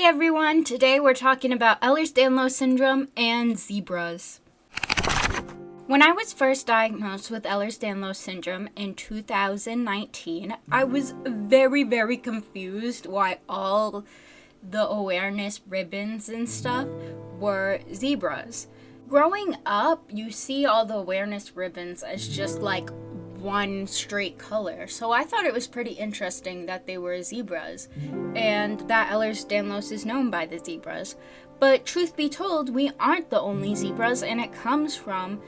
everyone, today we're talking about Ehlers Danlos syndrome and zebras. When I was first diagnosed with Ehlers Danlos syndrome in 2019, I was very confused why all the awareness ribbons and stuff were zebras. Growing up, you see all the awareness ribbons as just like one straight color, so I thought it was pretty interesting that they were zebras and that Ehlers Danlos is known by the zebras. But truth be told, we aren't the only zebras, and it comes from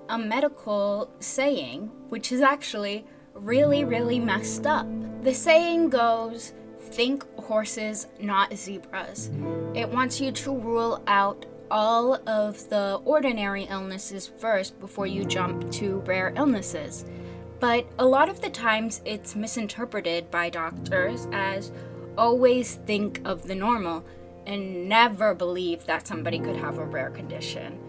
a medical saying, which is actually really messed up. The saying goes, think horses, not zebras. It wants you to rule out all of the ordinary illnesses first before you jump to rare illnesses. But a lot of the times it's misinterpreted by doctors as always think of the normal and never believe that somebody could have a rare condition,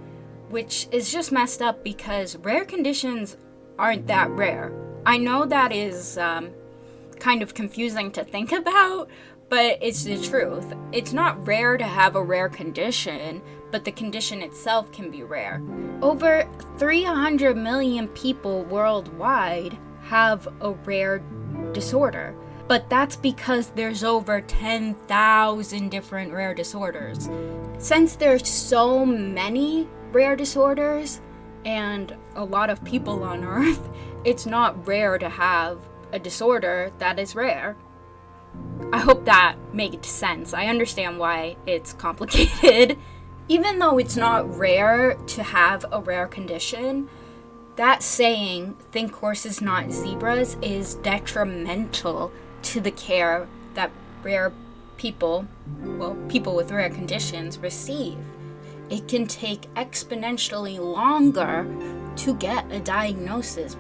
which is just messed up because rare conditions aren't that rare. I know that is kind of confusing to think about, but it's the truth. It's not rare to have a rare condition, but the condition itself can be rare. Over 300 million people worldwide have a rare disorder, but that's because there's over 10,000 different rare disorders. Since there's so many rare disorders and a lot of people on Earth, it's not rare to have a disorder that is rare. I hope that made sense. I understand why it's complicated. Even though it's not rare to have a rare condition, that saying, think horses not zebras, is detrimental to the care that rare people, people with rare conditions, receive. It can take exponentially longer to get a diagnosis.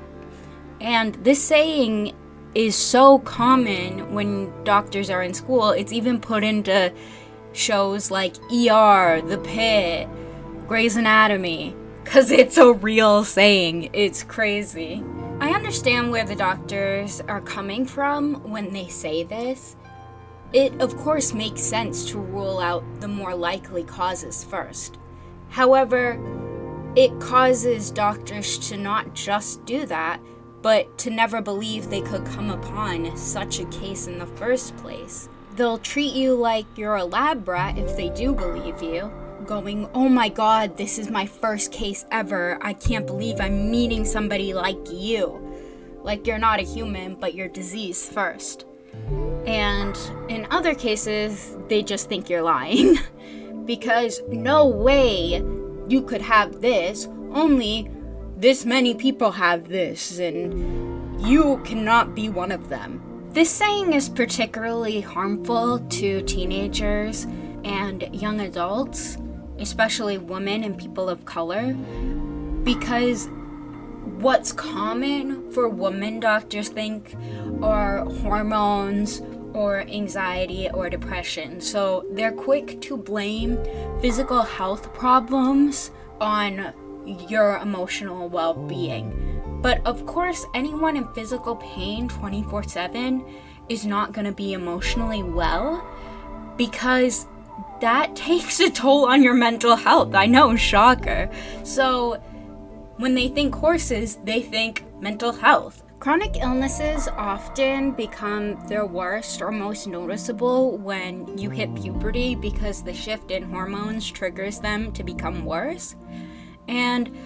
And this saying is so common when doctors are in school. It's even put into shows like ER, The Pit, Grey's Anatomy, because it's a real saying. It's crazy. I understand where the doctors are coming from when they say this. It, of course, makes sense to rule out the more likely causes first. However, it causes doctors to not just do that, but to never believe they could come upon such a case in the first place. They'll treat you like you're a lab rat if they do believe you, going, oh my god, this is my first case ever. I can't believe I'm meeting somebody like you. Like you're not a human, but you're diseased first. And in other cases, they just think you're lying. Because no way you could have this, only this many people have this, and you cannot be one of them. This saying is particularly harmful to teenagers and young adults, especially women and people of color, because what's common for women, doctors think, are hormones or anxiety or depression. So they're quick to blame physical health problems on your emotional well-being. But of course, anyone in physical pain 24/7 is not going to be emotionally well, because that takes a toll on your mental health. I know, shocker. So when they think horses, they think mental health. Chronic illnesses often become their worst or most noticeable when you hit puberty, because the shift in hormones triggers them to become worse. And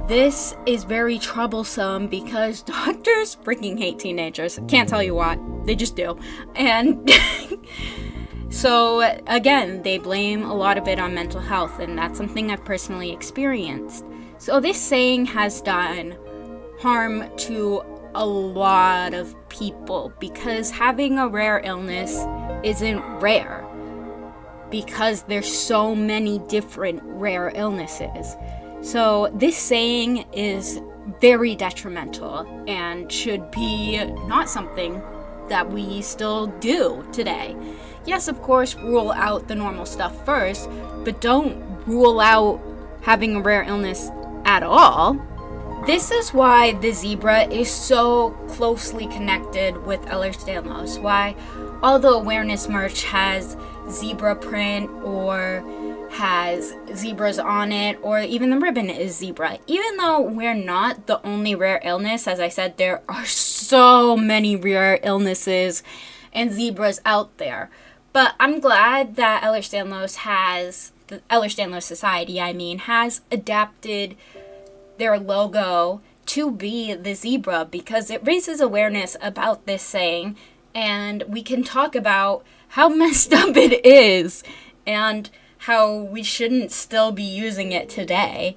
this is very troublesome because doctors freaking hate teenagers. Can't tell you why. They just do. And so again, they blame a lot of it on mental health, and that's something I've personally experienced. So this saying has done harm to a lot of people, because having a rare illness isn't rare, because there's so many different rare illnesses. So this saying is very detrimental and should be not something that we still do today. Yes, of course, rule out the normal stuff first, but don't rule out having a rare illness at all. This is why the zebra is so closely connected with Ehlers Danlos, why all the awareness merch has zebra print or has zebras on it, or even the ribbon is zebra. Even though we're not the only rare illness, as I said, there are so many rare illnesses and zebras out there. But I'm glad that Ehlers Danlos the Ehlers Danlos Society, has adapted their logo to be the zebra, because it raises awareness about this saying, and we can talk about how messed up it is and how we shouldn't still be using it today.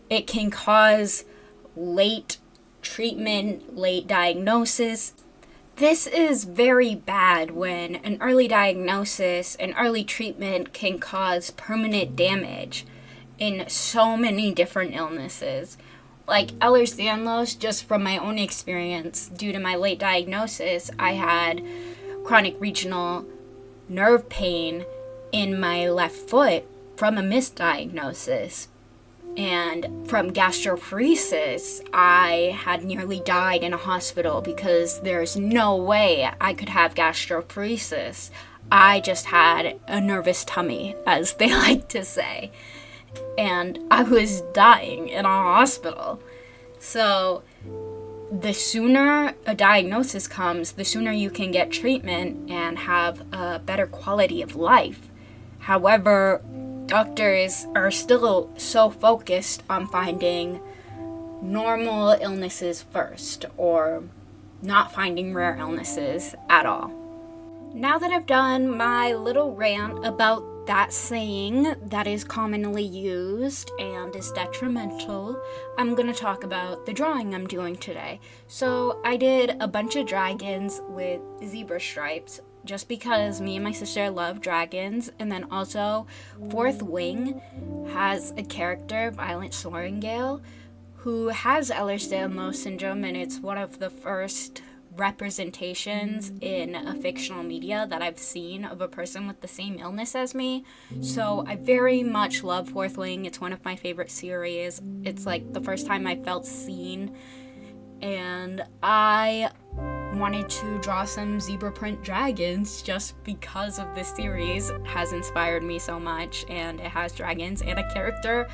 It can cause late treatment, late diagnosis. This is very bad when an early diagnosis and early treatment can cause permanent damage in so many different illnesses. Like Ehlers Danlos, just from my own experience, due to my late diagnosis, I had chronic regional nerve pain in my left foot from a misdiagnosis. And from gastroparesis, I had nearly died in a hospital because there's no way I could have gastroparesis. I just had a nervous tummy, as they like to say. And I was dying in a hospital. So the sooner a diagnosis comes, the sooner you can get treatment and have a better quality of life. However, doctors are still so focused on finding normal illnesses first, or not finding rare illnesses at all. Now that I've done my little rant about that saying that is commonly used and is detrimental, I'm going to talk about the drawing I'm doing today. So I did a bunch of dragons with zebra stripes, just because me and my sister love dragons. And then also, Fourth Wing has a character, Violent Soaringale, who has Ehlers-Danlos syndrome, and it's one of the first representations in a fictional media that I've seen of a person with the same illness as me. So I very much love Fourth Wing. It's one of my favorite series. It's like the first time I felt seen, and I wanted to draw some zebra print dragons just because of this series. It has inspired me so much, and it has dragons and a character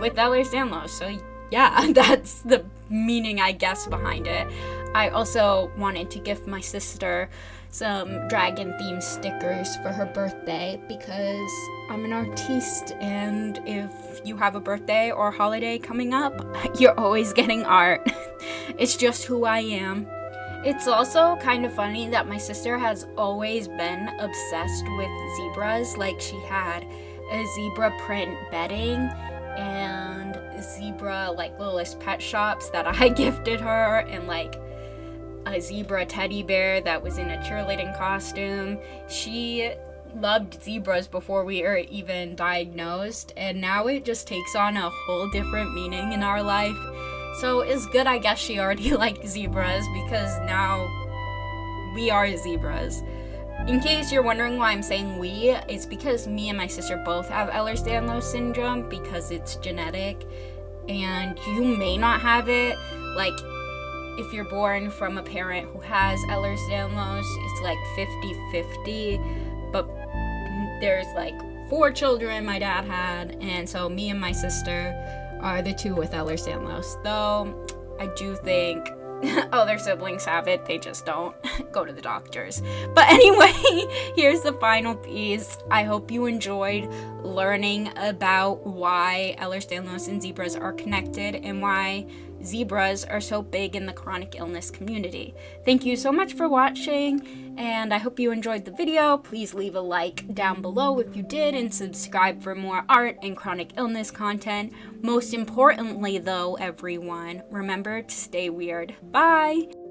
with Ehlers Danlos. So yeah, that's the meaning, I guess, behind it. I also wanted to gift my sister some dragon-themed stickers for her birthday because I'm an artiste, and if you have a birthday or holiday coming up, you're always getting art. It's just who I am. It's also kind of funny that my sister has always been obsessed with zebras. Like, she had a zebra print bedding and zebra, like, Littlest Pet Shops that I gifted her, and, like, a zebra teddy bear that was in a cheerleading costume. She loved zebras before we were even diagnosed, and now it just takes on a whole different meaning in our life. So it's good, I guess, she already liked zebras, because now we are zebras. In case you're wondering why I'm saying we, it's because me and my sister both have Ehlers Danlos syndrome, because it's genetic, and you may not have it. Like, if you're born from a parent who has Ehlers Danlos, it's like 50-50, but there's like 4 children my dad had, and so me and my sister are the 2 with Ehlers Danlos. Though I do think other siblings have it, they just don't go to the doctors. But anyway, here's the final piece. I hope you enjoyed learning about why Ehlers Danlos and zebras are connected, and why zebras are so big in the chronic illness community. Thank you so much for watching, and I hope you enjoyed the video. Please leave a like down below if you did, and subscribe for more art and chronic illness content. Most importantly though, everyone, remember to stay weird. Bye!